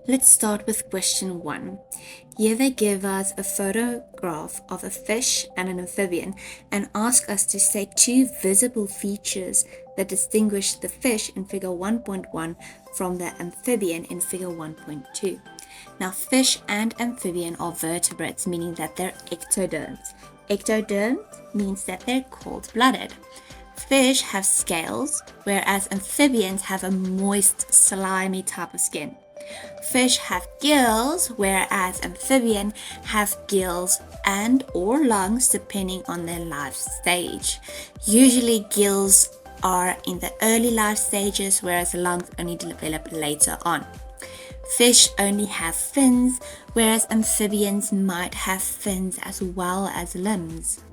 Let's start with question 1. Here they give us a photograph of a fish and an amphibian and ask us to state two visible features that distinguish the fish in figure 1.1 from the amphibian in figure 1.2. Now, fish and amphibian are vertebrates, meaning that they're ectoderms. Ectoderm means that they're cold-blooded. Fish have scales, whereas amphibians have a moist, slimy type of skin. Fish have gills, whereas amphibians have gills and or lungs depending on their life stage. Usually gills are in the early life stages, whereas lungs only develop later on. Fish only have fins, whereas amphibians might have fins as well as limbs.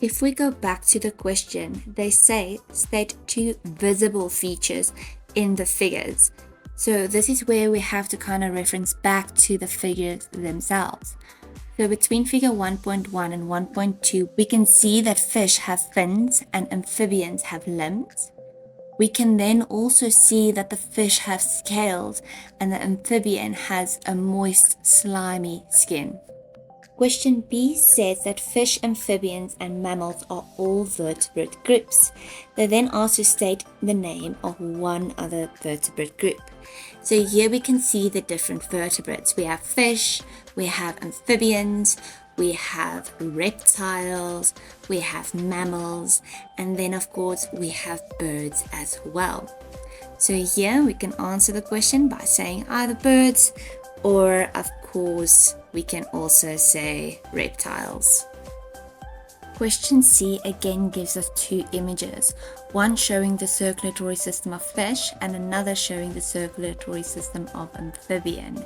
If we go back to the question, they say state two visible features in the figures. So this is where we have to kind of reference back to the figures themselves. So between figure 1.1 and 1.2, we can see that fish have fins and amphibians have limbs. We can then also see that the fish have scales and the amphibian has a moist, slimy skin. Question B says that fish, amphibians, and mammals are all vertebrate groups. They then ask to state the name of one other vertebrate group. So here we can see the different vertebrates. We have fish, we have amphibians, we have reptiles, we have mammals, and then of course we have birds as well. So here we can answer the question by saying either birds or of course we can also say reptiles. Question C again gives us two images, one showing the circulatory system of fish and another showing the circulatory system of amphibian.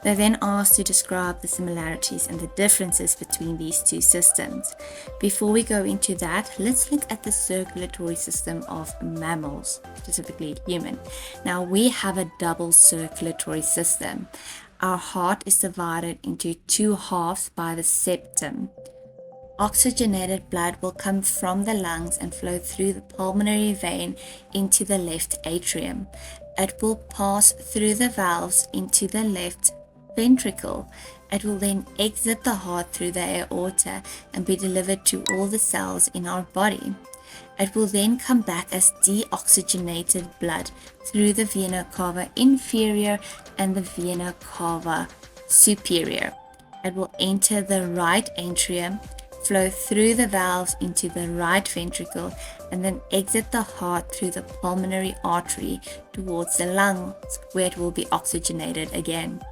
They're then asked to describe the similarities and the differences between these two systems. Before we go into that, let's look at the circulatory system of mammals, specifically human. Now we have a double circulatory system. Our heart is divided into two halves by the septum. Oxygenated blood will come from the lungs and flow through the pulmonary vein into the left atrium. It will pass through the valves into the left ventricle. It will then exit the heart through the aorta and be delivered to all the cells in our body. It will then come back as deoxygenated blood through the vena cava inferior and the vena cava superior. It will enter the right atrium, flow through the valves into the right ventricle, and then exit the heart through the pulmonary artery towards the lungs, where it will be oxygenated again.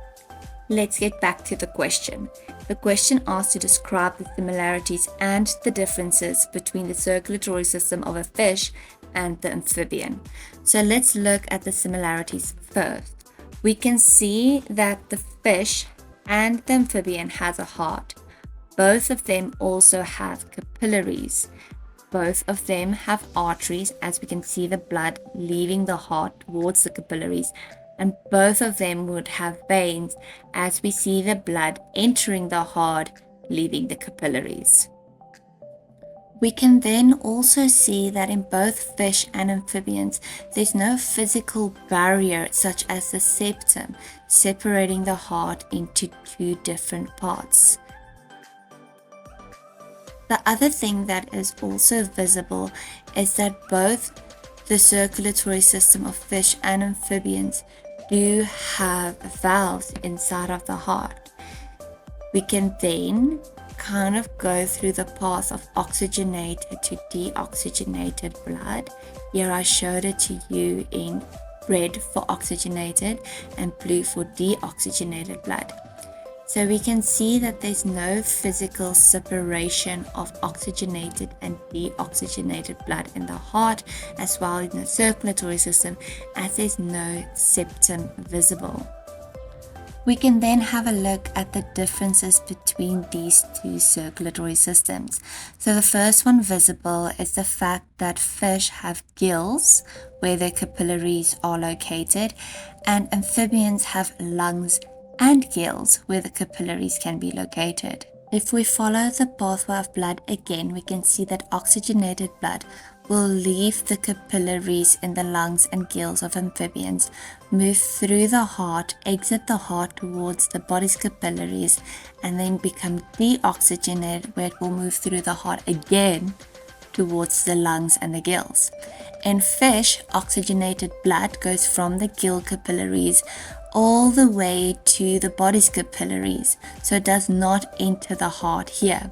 Let's get back to the question. The question asks to describe the similarities and the differences between the circulatory system of a fish and the amphibian. So let's look at the similarities first. We can see that the fish and the amphibian has a heart. Both of them also have capillaries. Both of them have arteries, as we can see the blood leaving the heart towards the capillaries, and both of them would have veins, as we see the blood entering the heart, leaving the capillaries. We can then also see that in both fish and amphibians, there's no physical barrier such as the septum, separating the heart into two different parts. The other thing that is also visible is that both the circulatory system of fish and amphibians do have valves inside of the heart. We can then kind of go through the path of oxygenated to deoxygenated blood. Here I showed it to you in red for oxygenated and blue for deoxygenated blood. So we can see that there's no physical separation of oxygenated and deoxygenated blood in the heart as well as in the circulatory system, as there's no septum visible. We can then have a look at the differences between these two circulatory systems. So the first one visible is the fact that fish have gills where their capillaries are located, and amphibians have lungs and gills where the capillaries can be located. If we follow the pathway of blood again, we can see that oxygenated blood will leave the capillaries in the lungs and gills of amphibians, move through the heart, exit the heart towards the body's capillaries, and then become deoxygenated, where it will move through the heart again towards the lungs and the gills. In fish, oxygenated blood goes from the gill capillaries all the way to the body's capillaries, so it does not enter the heart here.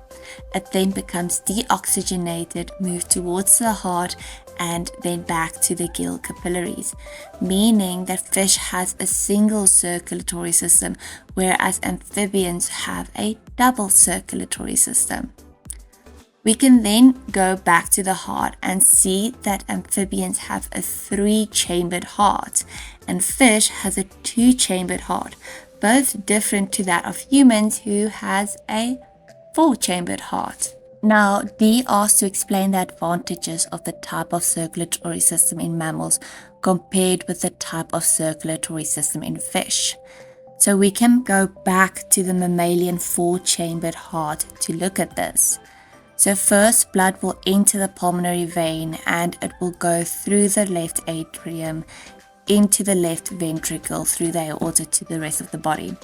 It then becomes deoxygenated, moves towards the heart, and then back to the gill capillaries, meaning that fish has a single circulatory system, whereas amphibians have a double circulatory system. We can then go back to the heart and see that amphibians have a 3-chambered heart and fish has a 2-chambered heart, both different to that of humans who has a 4-chambered heart. Now, Dee asked to explain the advantages of the type of circulatory system in mammals compared with the type of circulatory system in fish. So we can go back to the mammalian 4-chambered heart to look at this. So first, blood will enter the pulmonary vein and it will go through the left atrium into the left ventricle through the aorta to the rest of the body.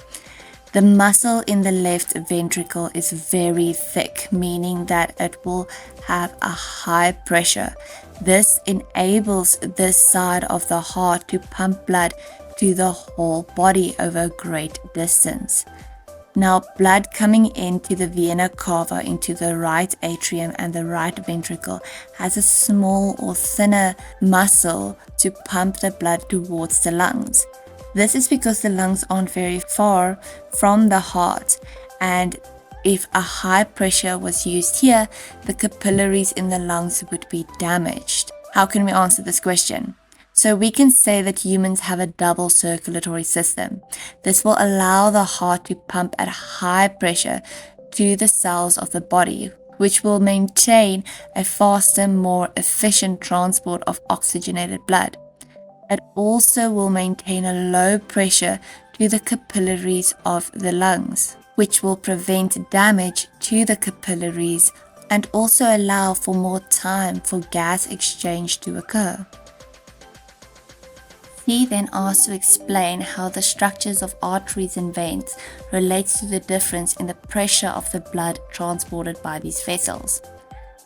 The muscle in the left ventricle is very thick, meaning that it will have a high pressure. This enables this side of the heart to pump blood to the whole body over a great distance. Now, blood coming into the vena cava, into the right atrium and the right ventricle, has a small or thinner muscle to pump the blood towards the lungs. This is because the lungs aren't very far from the heart, and if a high pressure was used here, the capillaries in the lungs would be damaged. How can we answer this question? So we can say that humans have a double circulatory system. This will allow the heart to pump at high pressure to the cells of the body, which will maintain a faster, more efficient transport of oxygenated blood. It also will maintain a low pressure to the capillaries of the lungs, which will prevent damage to the capillaries and also allow for more time for gas exchange to occur. He then asked to explain how the structures of arteries and veins relates to the difference in the pressure of the blood transported by these vessels.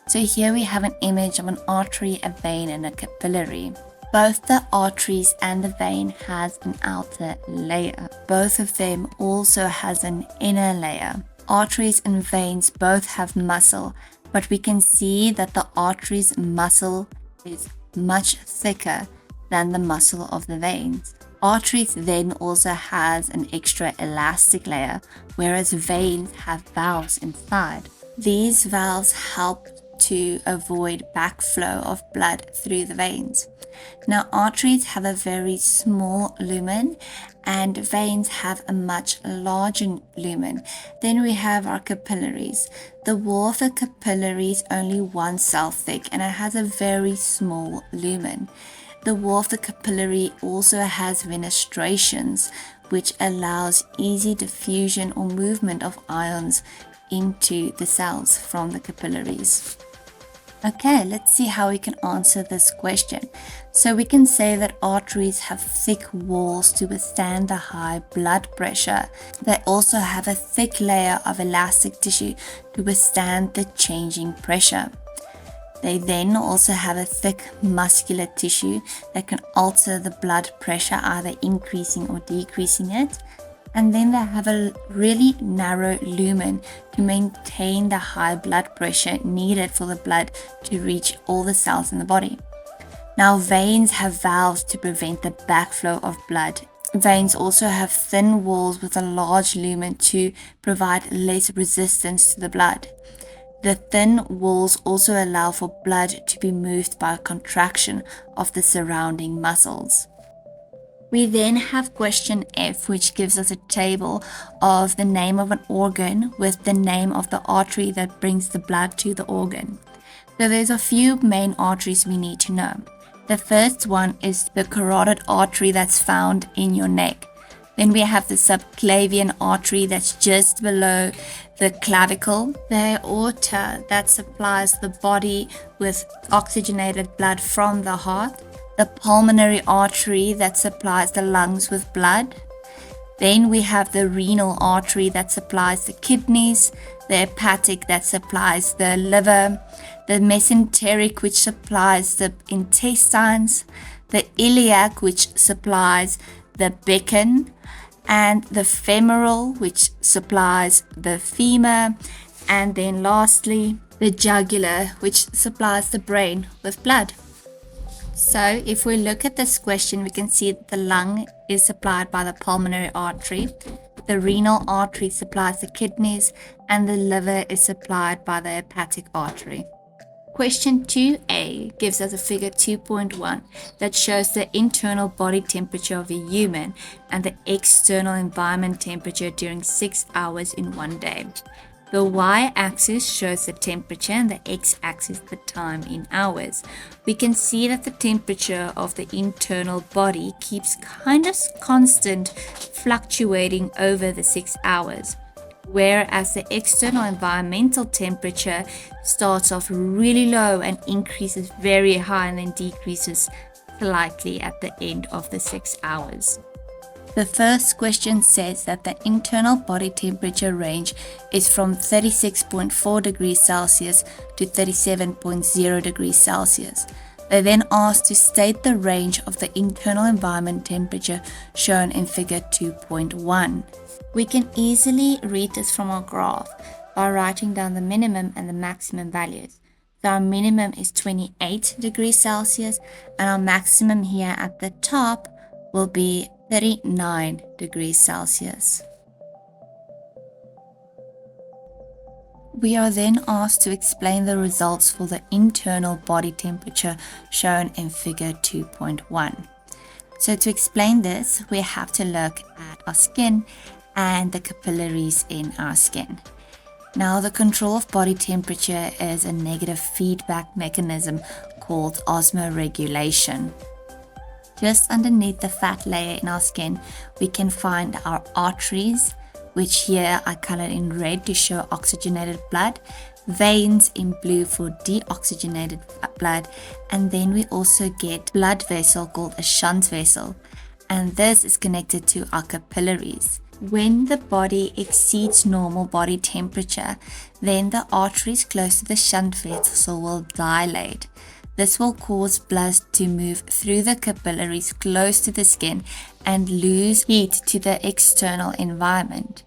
So here we have an image of an artery, a vein, and a capillary. Both the arteries and the vein has an outer layer. Both of them also has an inner layer. Arteries and veins both have muscle, but we can see that the arteries' muscle is much thicker than the muscle of the veins. Arteries then also has an extra elastic layer, whereas veins have valves inside. These valves help to avoid backflow of blood through the veins. Now, arteries have a very small lumen and veins have a much larger lumen. Then we have our capillaries. The wall of the capillary is only 1 cell thick and it has a very small lumen. The wall of the capillary also has fenestrations, which allows easy diffusion or movement of ions into the cells from the capillaries. Okay, let's see how we can answer this question. So we can say that arteries have thick walls to withstand the high blood pressure. They also have a thick layer of elastic tissue to withstand the changing pressure. They then also have a thick muscular tissue that can alter the blood pressure, either increasing or decreasing it. And then they have a really narrow lumen to maintain the high blood pressure needed for the blood to reach all the cells in the body. Now, veins have valves to prevent the backflow of blood. Veins also have thin walls with a large lumen to provide less resistance to the blood. The thin walls also allow for blood to be moved by a contraction of the surrounding muscles. We then have question F, which gives us a table of the name of an organ with the name of the artery that brings the blood to the organ. So there's a few main arteries we need to know. The first one is the carotid artery that's found in your neck. Then we have the subclavian artery that's just below the clavicle, the aorta that supplies the body with oxygenated blood from the heart, the pulmonary artery that supplies the lungs with blood. Then we have the renal artery that supplies the kidneys, the hepatic that supplies the liver, the mesenteric which supplies the intestines, the iliac which supplies the becken, and the femoral which supplies the femur, and then lastly the jugular which supplies the brain with blood. So if we look at this question, we can see that the lung is supplied by the pulmonary artery, the renal artery supplies the kidneys, and the liver is supplied by the hepatic artery. Question 2a gives us a figure 2.1 that shows the internal body temperature of a human and the external environment temperature during 6 hours in one day. The y-axis shows the temperature and the x-axis the time in hours. We can see that the temperature of the internal body keeps kind of constant, fluctuating over the 6 hours. Whereas the external environmental temperature starts off really low and increases very high and then decreases slightly at the end of the 6 hours. The first question says that the internal body temperature range is from 36.4 degrees Celsius to 37.0 degrees Celsius. They then asked to state the range of the internal environment temperature shown in figure 2.1. We can easily read this from our graph by writing down the minimum and the maximum values. So our minimum is 28 degrees Celsius and our maximum here at the top will be 39 degrees Celsius. We are then asked to explain the results for the internal body temperature shown in figure 2.1. So to explain this, we have to look at our skin and the capillaries in our skin. Now, the control of body temperature is a negative feedback mechanism called osmoregulation. Just underneath the fat layer in our skin, we can find our arteries, which here I colored in red to show oxygenated blood, veins in blue for deoxygenated blood, and then we also get blood vessel called a shunt vessel, and this is connected to our capillaries. When the body exceeds normal body temperature, then the arteries close to the shunt vessel will dilate. This will cause blood to move through the capillaries close to the skin and lose heat to the external environment.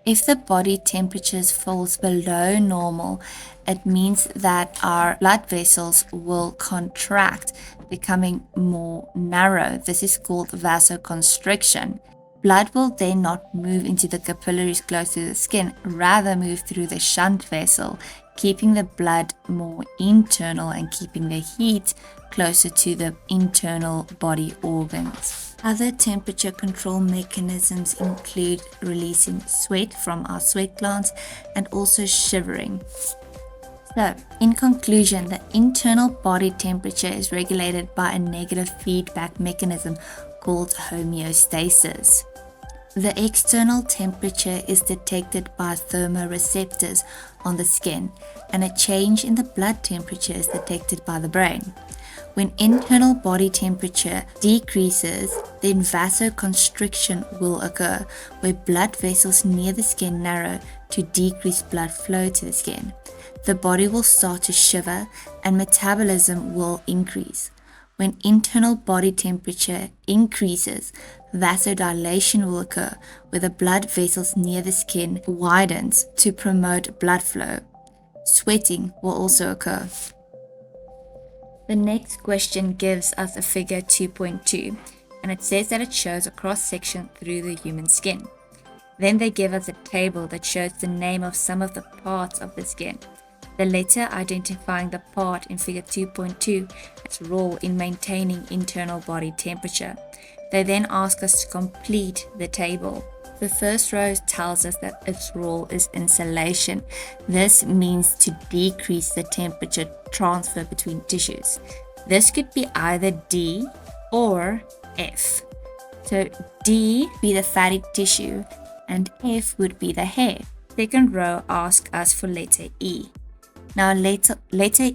If the body temperature falls below normal, it means that our blood vessels will contract, becoming more narrow. This is called vasoconstriction. Blood will then not move into the capillaries close to the skin, rather move through the shunt vessel, keeping the blood more internal and keeping the heat closer to the internal body organs. Other temperature control mechanisms include releasing sweat from our sweat glands and also shivering. So, in conclusion, the internal body temperature is regulated by a negative feedback mechanism called homeostasis. The external temperature is detected by thermoreceptors on the skin, and a change in the blood temperature is detected by the brain. When internal body temperature decreases, then vasoconstriction will occur, where blood vessels near the skin narrow to decrease blood flow to the skin. The body will start to shiver and metabolism will increase. When internal body temperature increases, vasodilation will occur, where the blood vessels near the skin widens to promote blood flow. Sweating will also occur. The next question gives us a figure 2.2, and it says that it shows a cross-section through the human skin. Then they give us a table that shows the name of some of the parts of the skin. The letter identifying the part in figure 2.2 has a role in maintaining internal body temperature. They then ask us to complete the table. The first row tells us that its role is insulation. This means to decrease the temperature transfer between tissues. This could be either D or F. So D be the fatty tissue and F would be the hair. Second row asks us for letter E. Now letter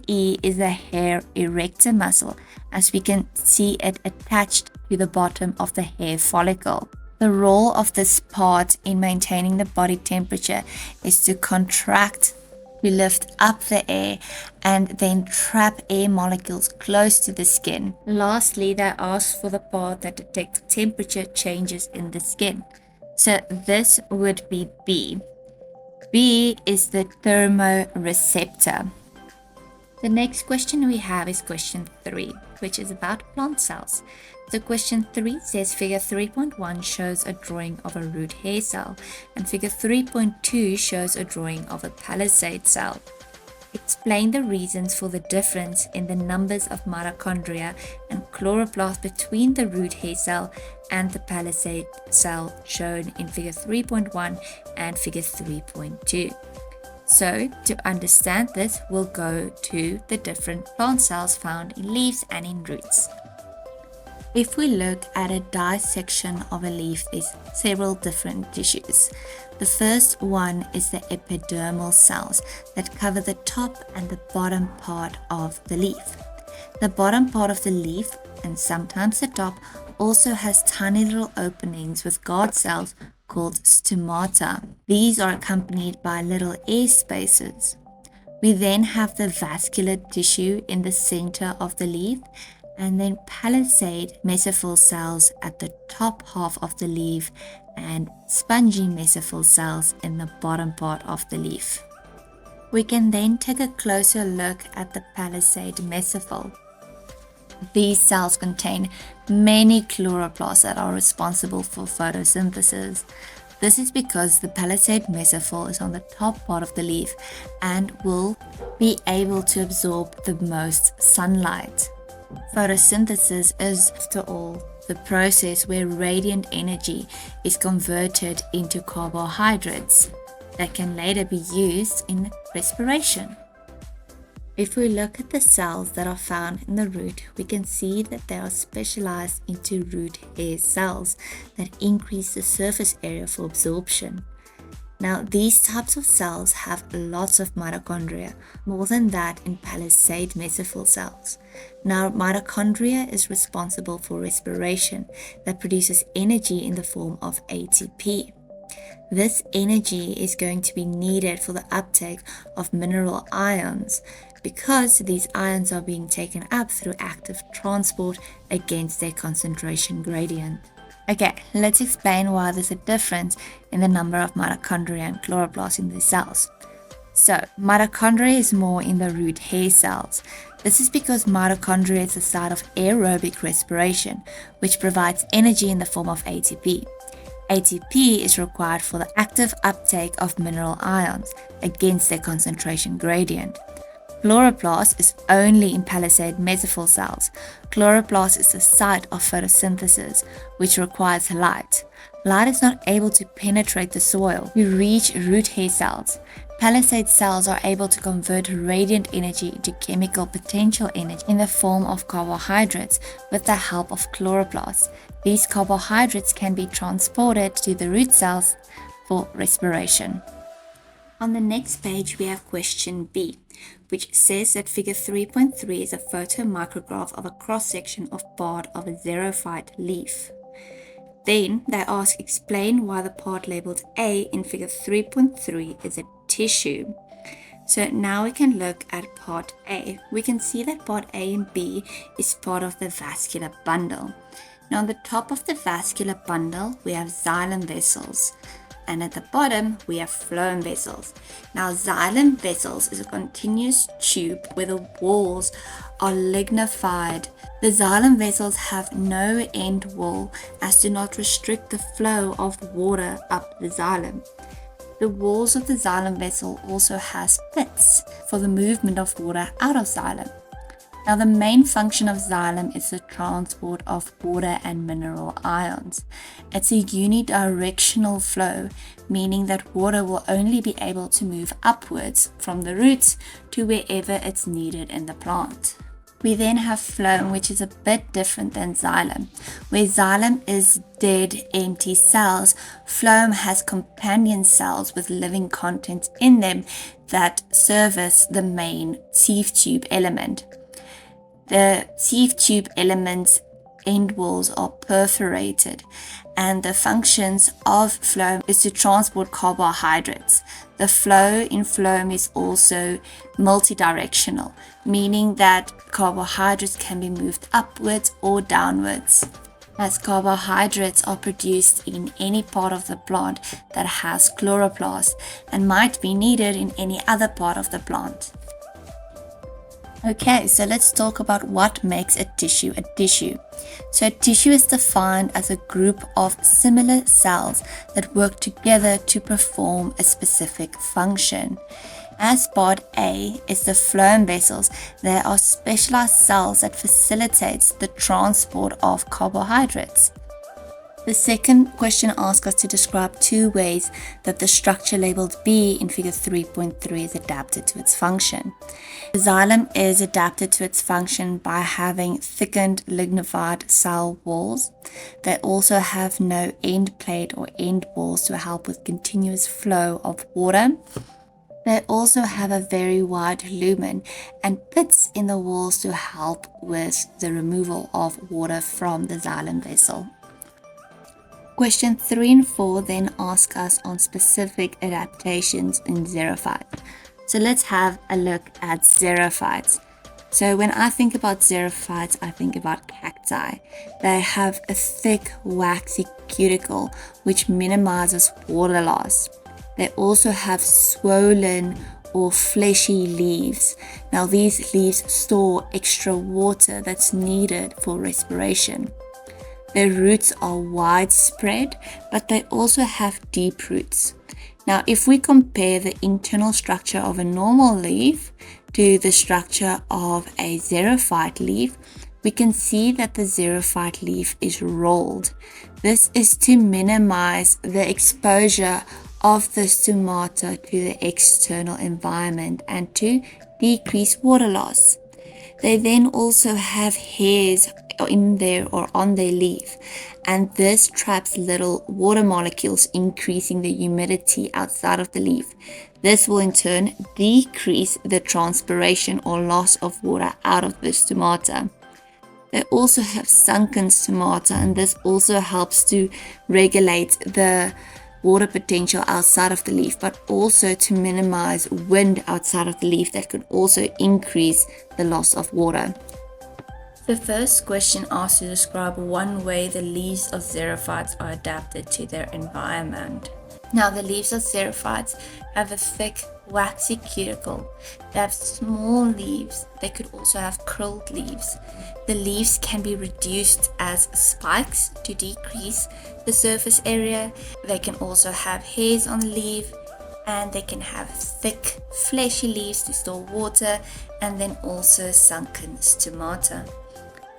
E is the hair erector muscle, as we can see it attached to the bottom of the hair follicle. The role of this part in maintaining the body temperature is to contract, to lift up the air, and then trap air molecules close to the skin. Lastly, they ask for the part that detects temperature changes in the skin. So this would be B. B is the thermoreceptor. The next question we have is question 3, which is about plant cells. So question 3 says figure 3.1 shows a drawing of a root hair cell, and figure 3.2 shows a drawing of a palisade cell. Explain the reasons for the difference in the numbers of mitochondria and chloroplasts between the root hair cell and the palisade cell shown in figure 3.1 and figure 3.2. So, to understand this, we'll go to the different plant cells found in leaves and in roots. If we look at a dissection of a leaf, there's several different tissues. The first one is the epidermal cells that cover the top and the bottom part of the leaf. The bottom part of the leaf, and sometimes the top, also has tiny little openings with guard cells called stomata. These are accompanied by little air spaces. We then have the vascular tissue in the center of the leaf, and then palisade mesophyll cells at the top half of the leaf and spongy mesophyll cells in the bottom part of the leaf. We can then take a closer look at the palisade mesophyll. These cells contain many chloroplasts that are responsible for photosynthesis. This is because the palisade mesophyll is on the top part of the leaf and will be able to absorb the most sunlight. Photosynthesis is, after all, the process where radiant energy is converted into carbohydrates that can later be used in respiration. If we look at the cells that are found in the root, we can see that they are specialized into root hair cells that increase the surface area for absorption. Now, these types of cells have lots of mitochondria, more than that in palisade mesophyll cells. Now, mitochondria is responsible for respiration that produces energy in the form of ATP. This energy is going to be needed for the uptake of mineral ions because these ions are being taken up through active transport against their concentration gradient. Okay, let's explain why there's a difference in the number of mitochondria and chloroplasts in these cells. So, mitochondria is more in the root hair cells. This is because mitochondria is the site of aerobic respiration, which provides energy in the form of ATP. ATP is required for the active uptake of mineral ions against their concentration gradient. Chloroplast is only in palisade mesophyll cells. Chloroplast is the site of photosynthesis, which requires light. Light is not able to penetrate the soil to reach root hair cells. Palisade cells are able to convert radiant energy into chemical potential energy in the form of carbohydrates with the help of chloroplasts. These carbohydrates can be transported to the root cells for respiration. On the next page, we have question B, which says that figure 3.3 is a photomicrograph of a cross-section of part of a xerophyte leaf. Then they ask, explain why the part labeled A in figure 3.3 is a tissue. So now we can look at part A. We can see that part A and B is part of the vascular bundle. Now on the top of the vascular bundle, we have xylem vessels. And at the bottom, we have phloem vessels. Now, xylem vessels is a continuous tube where the walls are lignified. The xylem vessels have no end wall as to not restrict the flow of water up the xylem. The walls of the xylem vessel also has pits for the movement of water out of xylem. Now, the main function of xylem is the transport of water and mineral ions. It's a unidirectional flow, meaning that water will only be able to move upwards from the roots to wherever it's needed in the plant. We then have phloem, which is a bit different than xylem. Where xylem is dead, empty cells, phloem has companion cells with living content in them that service the main sieve tube element. The sieve tube element's end walls are perforated, and the functions of phloem is to transport carbohydrates. The flow in phloem is also multidirectional, meaning that carbohydrates can be moved upwards or downwards, as carbohydrates are produced in any part of the plant that has chloroplast and might be needed in any other part of the plant. Okay, so let's talk about what makes a tissue a tissue. So a tissue is defined as a group of similar cells that work together to perform a specific function. As part A is the phloem vessels, there are specialized cells that facilitates the transport of carbohydrates. The second question asks us to describe two ways that the structure labeled B in figure 3.3 is adapted to its function. The xylem is adapted to its function by having thickened lignified cell walls. They also have no end plate or end walls to help with continuous flow of water. They also have a very wide lumen and pits in the walls to help with the removal of water from the xylem vessel. Question 3 and 4 then ask us on specific adaptations in xerophytes. So let's have a look at xerophytes. So when I think about xerophytes, I think about cacti. They have a thick, waxy cuticle which minimizes water loss. They also have swollen or fleshy leaves. Now these leaves store extra water that's needed for respiration. Their roots are widespread, but they also have deep roots. Now, if we compare the internal structure of a normal leaf to the structure of a xerophyte leaf, we can see that the xerophyte leaf is rolled. This is to minimize the exposure of the stomata to the external environment and to decrease water loss. They then also have hairs in there or on their leaf, and this traps little water molecules, increasing the humidity outside of the leaf. This will in turn decrease the transpiration or loss of water out of the stomata. They also have sunken stomata, and this also helps to regulate the water potential outside of the leaf, but also to minimize wind outside of the leaf that could also increase the loss of water. The first question asks to describe one way the leaves of xerophytes are adapted to their environment. Now, the leaves of xerophytes have a thick, waxy cuticle. They have small leaves. They could also have curled leaves. The leaves can be reduced as spikes to decrease the surface area. They can also have hairs on the leaf, and they can have thick, fleshy leaves to store water, and then also sunken stomata.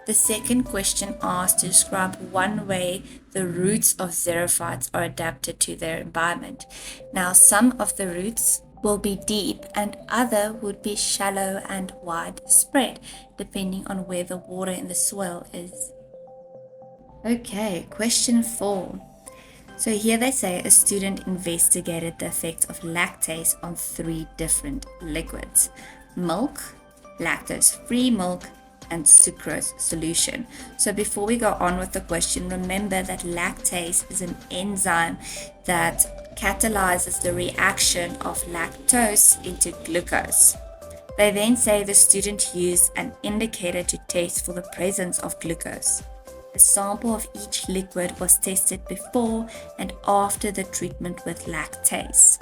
The second question asks to describe one way the roots of xerophytes are adapted to their environment. Now, some of the roots will be deep and other would be shallow and widespread, depending on where the water in the soil is. Okay, question 4. So here they say a student investigated the effects of lactase on 3 different liquids: milk, lactose-free milk, and sucrose solution. So before we go on with the question, remember that lactase is an enzyme that catalyzes the reaction of lactose into glucose. They then say the student used an indicator to test for the presence of glucose. A sample of each liquid was tested before and after the treatment with lactase.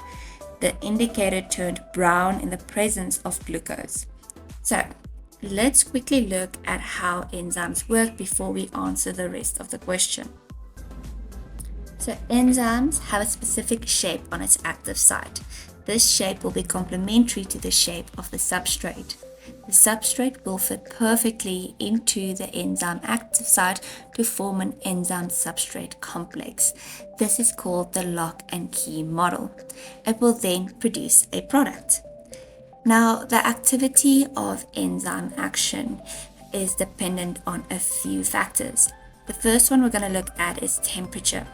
The indicator turned brown in the presence of glucose. So let's quickly look at how enzymes work before we answer the rest of the question. So enzymes have a specific shape on its active site. This shape will be complementary to the shape of the substrate. The substrate will fit perfectly into the enzyme active site to form an enzyme substrate complex. This is called the lock and key model. It will then produce a product. Now, the activity of enzyme action is dependent on a few factors. The first one we're going to look at is temperature.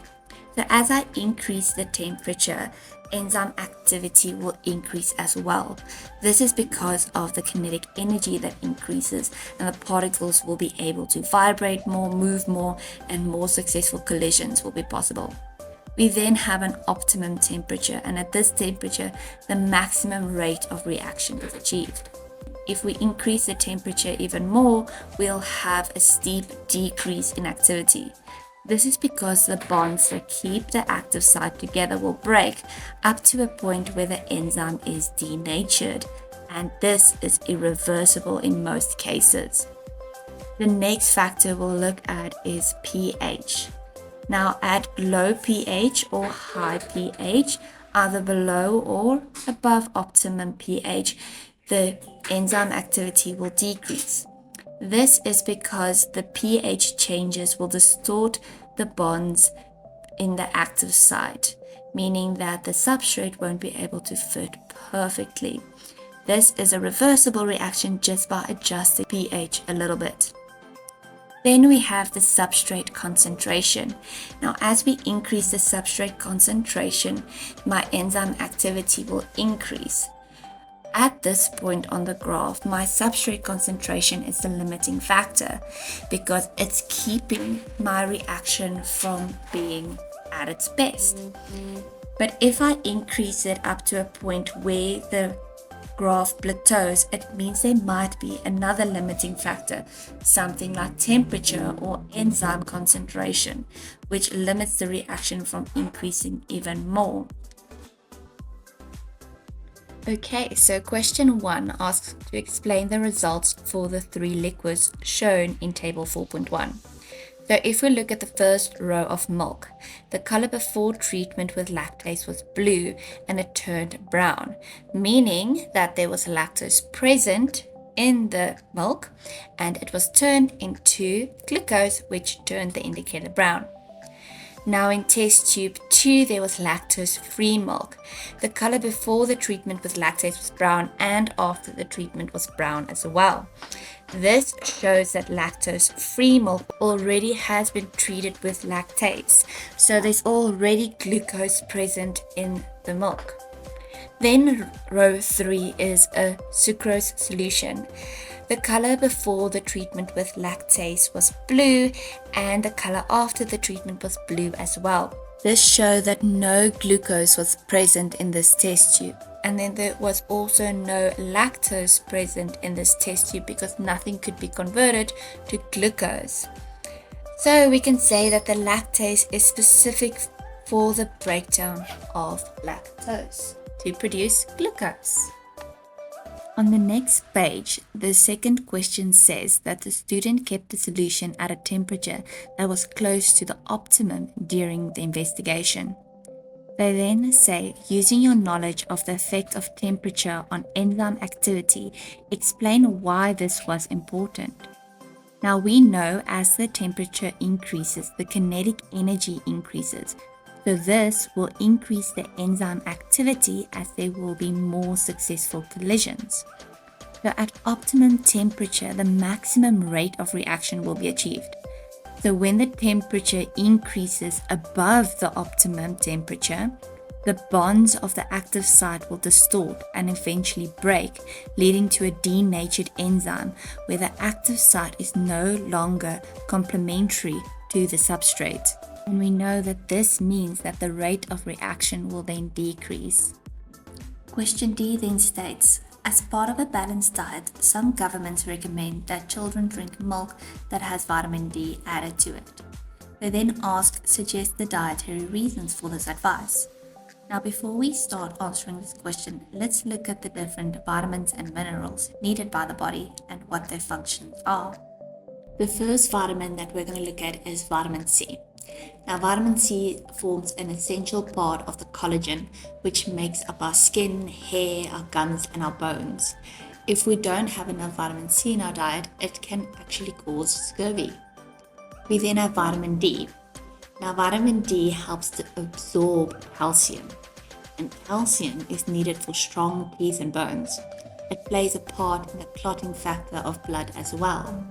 So as I increase the temperature, enzyme activity will increase as well. This is because of the kinetic energy that increases, and the particles will be able to vibrate more, move more, and more successful collisions will be possible. We then have an optimum temperature, and at this temperature, the maximum rate of reaction is achieved. If we increase the temperature even more, we'll have a steep decrease in activity. This is because the bonds that keep the active site together will break up to a point where the enzyme is denatured, and this is irreversible in most cases. The next factor we'll look at is pH. Now, at low pH or high pH, either below or above optimum pH, the enzyme activity will decrease. This is because the pH changes will distort the bonds in the active site, meaning that the substrate won't be able to fit perfectly. This is a reversible reaction just by adjusting pH a little bit. Then we have the substrate concentration. Now, as we increase the substrate concentration, my enzyme activity will increase. At this point on the graph, my substrate concentration is the limiting factor because it's keeping my reaction from being at its best. But if I increase it up to a point where the graph plateaus, it means there might be another limiting factor, something like temperature or enzyme concentration, which limits the reaction from increasing even more. Okay, so question 1 asks to explain the results for the 3 liquids shown in table 4.1. So if we look at the first row of milk, the color before treatment with lactase was blue and it turned brown, meaning that there was lactose present in the milk and it was turned into glucose, which turned the indicator brown. Now in test tube 2, there was lactose-free milk. The color before the treatment with lactase was brown and after the treatment was brown as well. This shows that lactose-free milk already has been treated with lactase, so there's already glucose present in the milk. Then row 3 is a sucrose solution. The color before the treatment with lactase was blue and the color after the treatment was blue as well. This showed that no glucose was present in this test tube. And then there was also no lactose present in this test tube because nothing could be converted to glucose. So we can say that the lactase is specific for the breakdown of lactose to produce glucose. On the next page, the second question says that the student kept the solution at a temperature that was close to the optimum during the investigation. They then say, using your knowledge of the effect of temperature on enzyme activity, explain why this was important. Now we know as the temperature increases, the kinetic energy increases. So this will increase the enzyme activity as there will be more successful collisions. So at optimum temperature, the maximum rate of reaction will be achieved. So when the temperature increases above the optimum temperature, the bonds of the active site will distort and eventually break, leading to a denatured enzyme where the active site is no longer complementary to the substrate. And we know that this means that the rate of reaction will then decrease. Question D then states, as part of a balanced diet, some governments recommend that children drink milk that has vitamin D added to it. They then suggest the dietary reasons for this advice. Now before we start answering this question, let's look at the different vitamins and minerals needed by the body and what their functions are. The first vitamin that we're going to look at is vitamin C. Now, vitamin C forms an essential part of the collagen, which makes up our skin, hair, our gums, and our bones. If we don't have enough vitamin C in our diet, it can actually cause scurvy. We then have vitamin D. Now, vitamin D helps to absorb calcium, and calcium is needed for strong teeth and bones. It plays a part in the clotting factor of blood as well.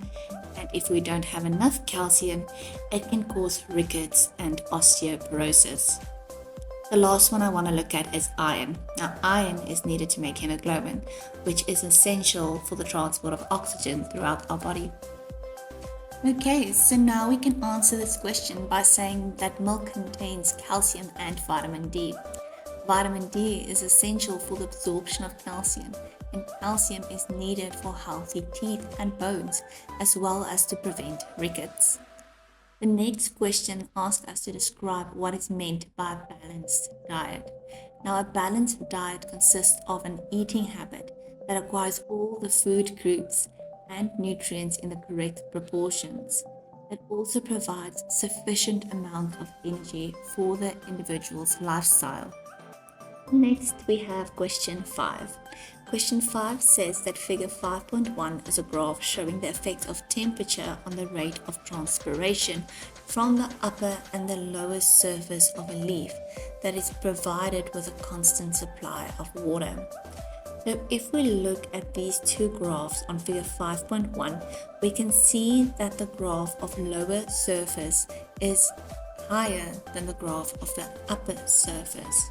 And if we don't have enough calcium, it can cause rickets and osteoporosis. The last one I want to look at is iron. Now, iron is needed to make hemoglobin, which is essential for the transport of oxygen throughout our body. Okay, so now we can answer this question by saying that milk contains calcium and vitamin D. Vitamin D is essential for the absorption of calcium, and calcium is needed for healthy teeth and bones, as well as to prevent rickets. The next question asks us to describe what is meant by a balanced diet. Now, a balanced diet consists of an eating habit that acquires all the food groups and nutrients in the correct proportions. It also provides sufficient amount of energy for the individual's lifestyle. Next, we have question 5. Question 5 says that figure 5.1 is a graph showing the effect of temperature on the rate of transpiration from the upper and the lower surface of a leaf that is provided with a constant supply of water. So if we look at these two graphs on figure 5.1, we can see that the graph of lower surface is higher than the graph of the upper surface.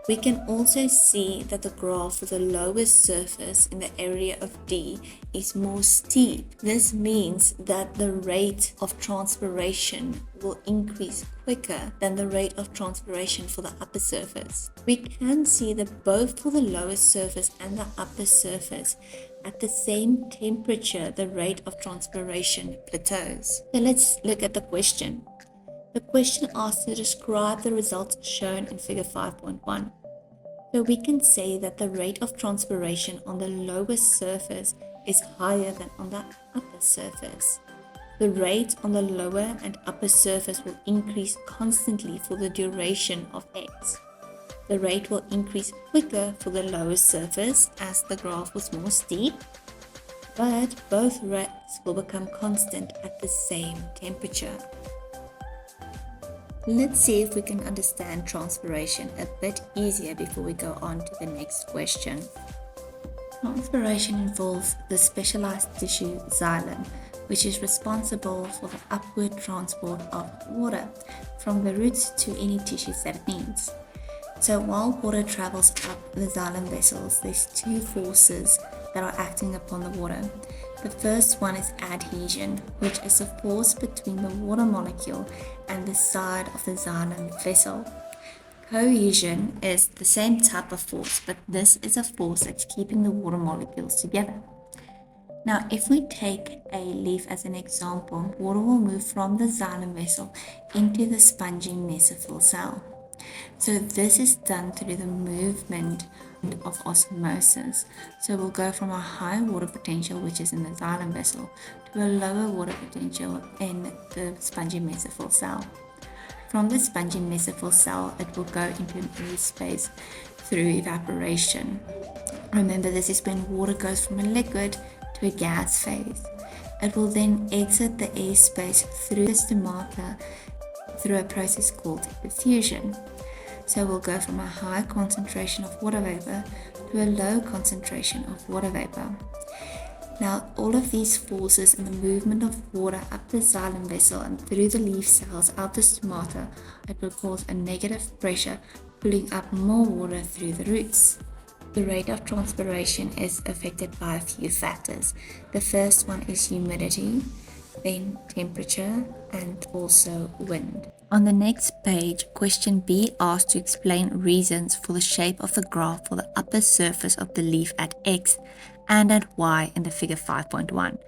We can also see that the graph for the lowest surface in the area of D is more steep. This means that the rate of transpiration will increase quicker than the rate of transpiration for the upper surface. We can see that both for the lowest surface and the upper surface, at the same temperature, the rate of transpiration plateaus. So let's look at the question. The question asks to describe the results shown in figure 5.1. So we can say that the rate of transpiration on the lowest surface is higher than on the upper surface. The rate on the lower and upper surface will increase constantly for the duration of X. The rate will increase quicker for the lowest surface as the graph was more steep, but both rates will become constant at the same temperature. Let's see if we can understand transpiration a bit easier before we go on to the next question. Transpiration involves the specialized tissue xylem, which is responsible for the upward transport of water from the roots to any tissues that it needs. So while water travels up the xylem vessels, there's two forces that are acting upon the water. The first one is adhesion, which is a force between the water molecule and the side of the xylem vessel. Cohesion is the same type of force, but this is a force that's keeping the water molecules together. Now, if we take a leaf as an example, water will move from the xylem vessel into the spongy mesophyll cell. So this is done through the movement of osmosis. So we'll go from a high water potential, which is in the xylem vessel, to a lower water potential in the spongy mesophyll cell. From the spongy mesophyll cell, it will go into an air space through evaporation. Remember, this is when water goes from a liquid to a gas phase. It will then exit the air space through the stomata through a process called diffusion. So we'll go from a high concentration of water vapor to a low concentration of water vapor. Now, all of these forces and the movement of water up the xylem vessel and through the leaf cells out the stomata, it will cause a negative pressure, pulling up more water through the roots. The rate of transpiration is affected by a few factors. The first one is humidity, then temperature, and also wind. On the next page, question B asks to explain reasons for the shape of the graph for the upper surface of the leaf at X and at Y in the figure 5.1.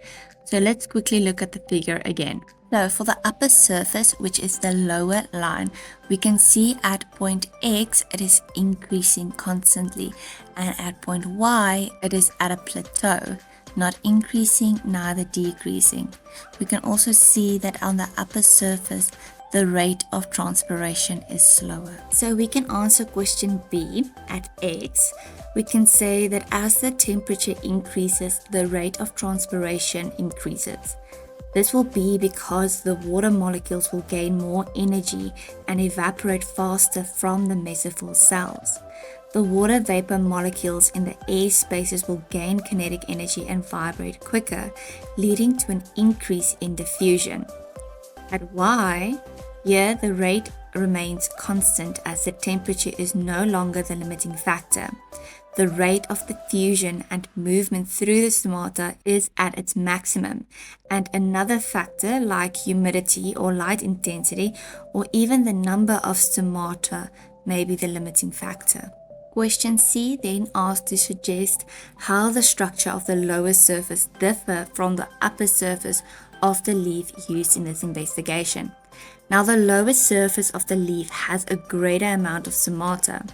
So let's quickly look at the figure again. So for the upper surface, which is the lower line, we can see at point X it is increasing constantly, and at point Y it is at a plateau, not increasing, neither decreasing. We can also see that on the upper surface, the rate of transpiration is slower. So we can answer question B at X. We can say that as the temperature increases, the rate of transpiration increases. This will be because the water molecules will gain more energy and evaporate faster from the mesophyll cells. the water vapor molecules in the air spaces will gain kinetic energy and vibrate quicker, leading to an increase in diffusion. At Y, here the rate remains constant as the temperature is no longer the limiting factor. The rate of diffusion and movement through the stomata is at its maximum, and another factor like humidity or light intensity or even the number of stomata may be the limiting factor. Question C then asks to suggest how the structure of the lower surface differ from the upper surface of the leaf used in this investigation. Now, the lower surface of the leaf has a greater amount of stomata.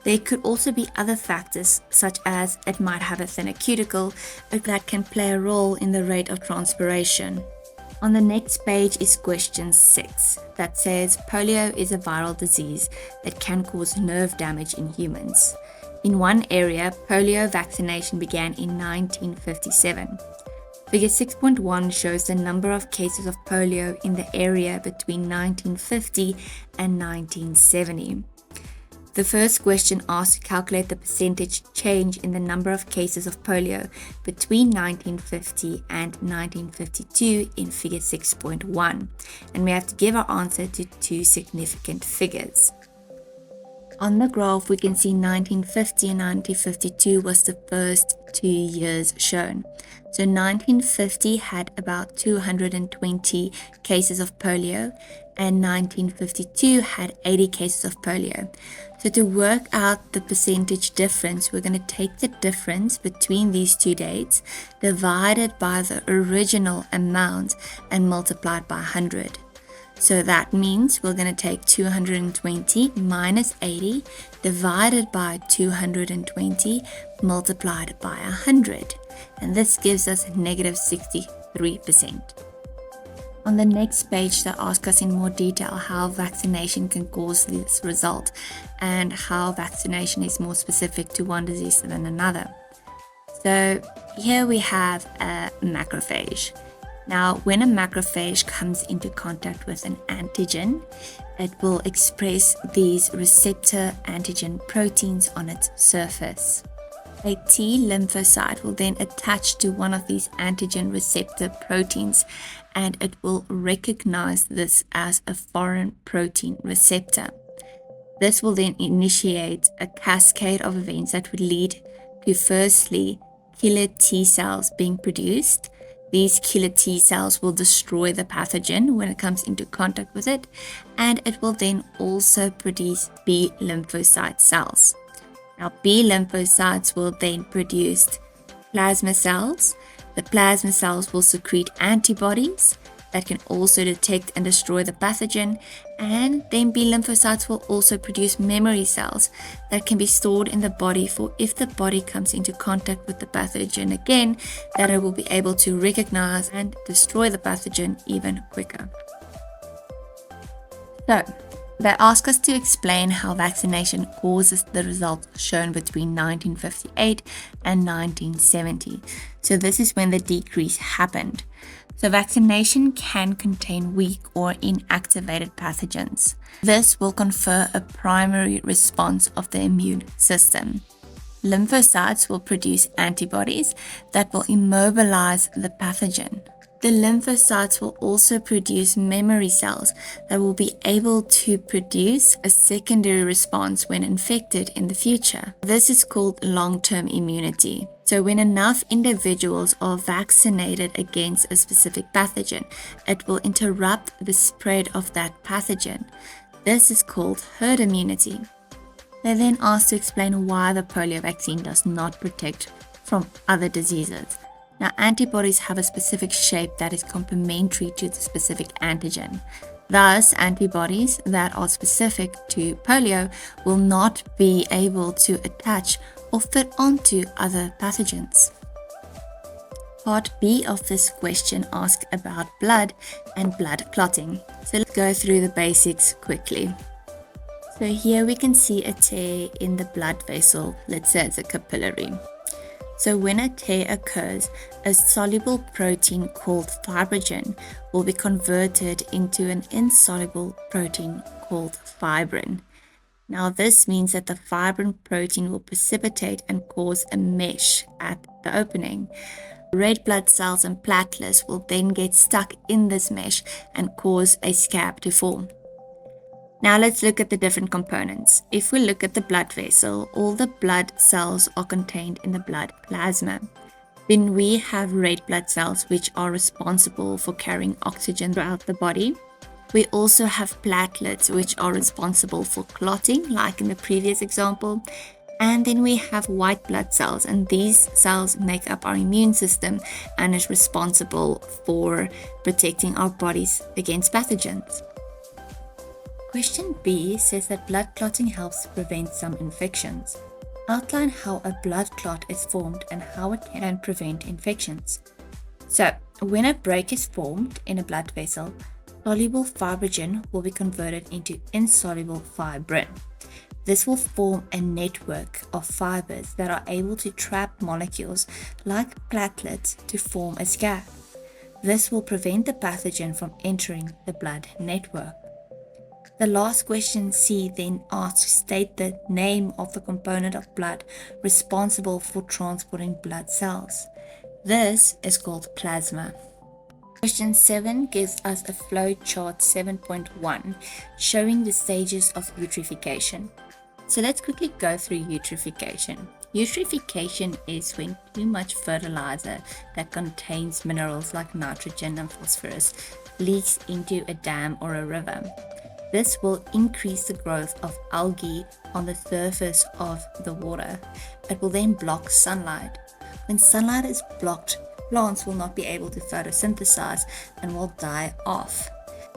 There could also be other factors, such as it might have a thinner cuticle that can play a role in the rate of transpiration. On the next page is question 6 that says polio is a viral disease that can cause nerve damage in humans. In one area, polio vaccination began in 1957. Figure 6.1 shows the number of cases of polio in the area between 1950 and 1970. The first question asks to calculate the percentage change in the number of cases of polio between 1950 and 1952 in figure 6.1, and we have to give our answer to two significant figures. On the graph, we can see 1950 and 1952 was the first 2 years shown. So 1950 had about 220 cases of polio and 1952 had 80 cases of polio. So to work out the percentage difference, we're going to take the difference between these two dates divided by the original amount and multiplied by 100. So that means we're going to take 220 minus 80 divided by 220 multiplied by 100. And this gives us negative 63%. On the next page, they ask us in more detail how vaccination can cause this result and how vaccination is more specific to one disease than another. So here we have a macrophage. Now, when a macrophage comes into contact with an antigen, it will express these receptor antigen proteins on its surface. A T lymphocyte will then attach to one of these antigen receptor proteins, and it will recognize this as a foreign protein receptor. This will then initiate a cascade of events that would lead to, firstly, killer T cells being produced. These killer T cells will destroy the pathogen when it comes into contact with it, and it will then also produce B lymphocyte cells. Now, B lymphocytes will then produce plasma cells. The plasma cells will secrete antibodies that can also detect and destroy the pathogen, and then B lymphocytes will also produce memory cells that can be stored in the body for if the body comes into contact with the pathogen again, that it will be able to recognize and destroy the pathogen even quicker. So, they ask us to explain how vaccination causes the results shown between 1958 and 1970. So this is when the decrease happened. So vaccination can contain weak or inactivated pathogens. This will confer a primary response of the immune system. Lymphocytes will produce antibodies that will immobilize the pathogen. The lymphocytes will also produce memory cells that will be able to produce a secondary response when infected in the future. This is called long-term immunity. So when enough individuals are vaccinated against a specific pathogen, it will interrupt the spread of that pathogen. This is called herd immunity. They then asked to explain why the polio vaccine does not protect from other diseases. Now, antibodies have a specific shape that is complementary to the specific antigen. Thus, antibodies that are specific to polio will not be able to attach or fit onto other pathogens. Part B of this question asks about blood and blood clotting. So let's go through the basics quickly. So here we can see a tear in the blood vessel. Let's say it's a capillary. So when a tear occurs, a soluble protein called fibrogen will be converted into an insoluble protein called fibrin. Now, this means that the fibrin protein will precipitate and cause a mesh at the opening. Red blood cells and platelets will then get stuck in this mesh and cause a scab to form. Now let's look at the different components. If we look at the blood vessel, all the blood cells are contained in the blood plasma. Then we have red blood cells, which are responsible for carrying oxygen throughout the body. We also have platelets, which are responsible for clotting, like in the previous example. And then we have white blood cells, and these cells make up our immune system and is responsible for protecting our bodies against pathogens. Question B says that blood clotting helps prevent some infections. Outline how a blood clot is formed and how it can prevent infections. So, when a break is formed in a blood vessel, soluble fibrinogen will be converted into insoluble fibrin. This will form a network of fibers that are able to trap molecules like platelets to form a scab. This will prevent the pathogen from entering the blood network. The last question C then asks to state the name of the component of blood responsible for transporting blood cells. This is called plasma. Question 7 gives us a flow chart 7.1 showing the stages of eutrophication. So let's quickly go through eutrophication. Eutrophication is when too much fertilizer that contains minerals like nitrogen and phosphorus leaks into a dam or a river. This will increase the growth of algae on the surface of the water. It will then block sunlight. When sunlight is blocked, plants will not be able to photosynthesize and will die off.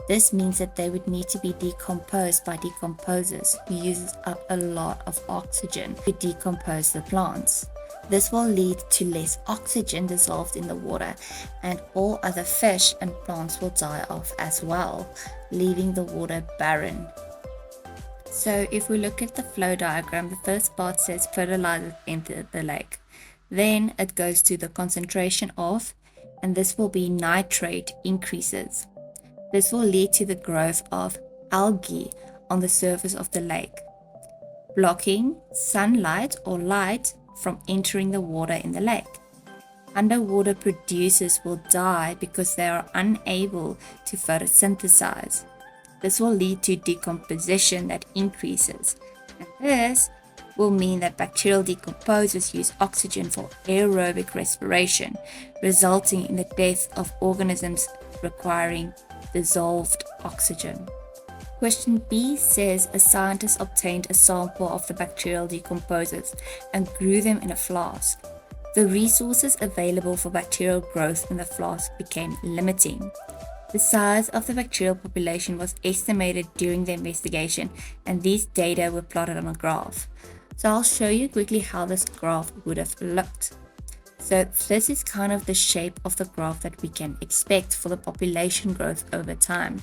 This means that they would need to be decomposed by decomposers who use up a lot of oxygen to decompose the plants. This will lead to less oxygen dissolved in the water, and all other fish and plants will die off as well, leaving the water barren. So if we look at the flow diagram, the first part says fertilizers enter the lake. Then it goes to the concentration of, and this will be nitrate increases. This will lead to the growth of algae on the surface of the lake, blocking sunlight or light from entering the water in the lake. Underwater producers will die because they are unable to photosynthesize. This will lead to decomposition that increases, and this will mean that bacterial decomposers use oxygen for aerobic respiration, resulting in the death of organisms requiring dissolved oxygen. Question B says a scientist obtained a sample of the bacterial decomposers and grew them in a flask. The resources available for bacterial growth in the flask became limiting. The size of the bacterial population was estimated during the investigation, and these data were plotted on a graph. So I'll show you quickly how this graph would have looked. So this is kind of the shape of the graph that we can expect for the population growth over time.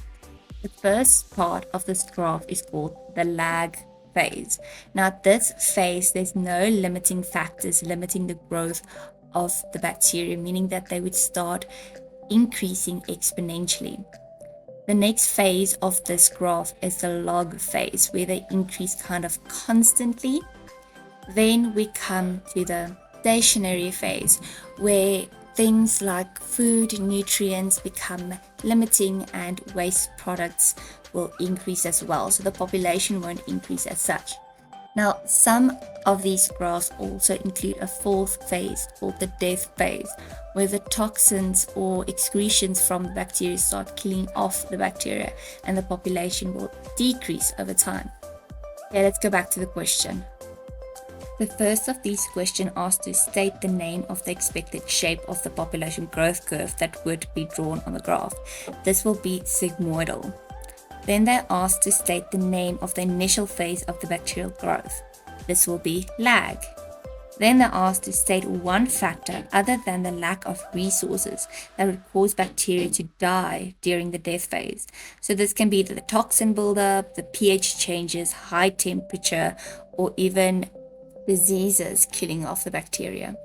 The first part of this graph is called the lag phase. Now at this phase, there's no limiting factors limiting the growth of the bacteria, meaning that they would start increasing exponentially. The next phase of this graph is the log phase, where they increase kind of constantly. Then we come to the stationary phase, where things like food, nutrients become limiting and waste products will increase as well. So the population won't increase as such. Now, some of these graphs also include a fourth phase called the death phase, where the toxins or excretions from the bacteria start killing off the bacteria and the population will decrease over time. Okay, let's go back to the question. The first of these questions asks to state the name of the expected shape of the population growth curve that would be drawn on the graph. This will be sigmoidal. Then they're asked to state the name of the initial phase of the bacterial growth. This will be lag. Then they're asked to state one factor other than the lack of resources that would cause bacteria to die during the death phase. So this can be the toxin buildup, the pH changes, high temperature, or even diseases killing off the bacteria.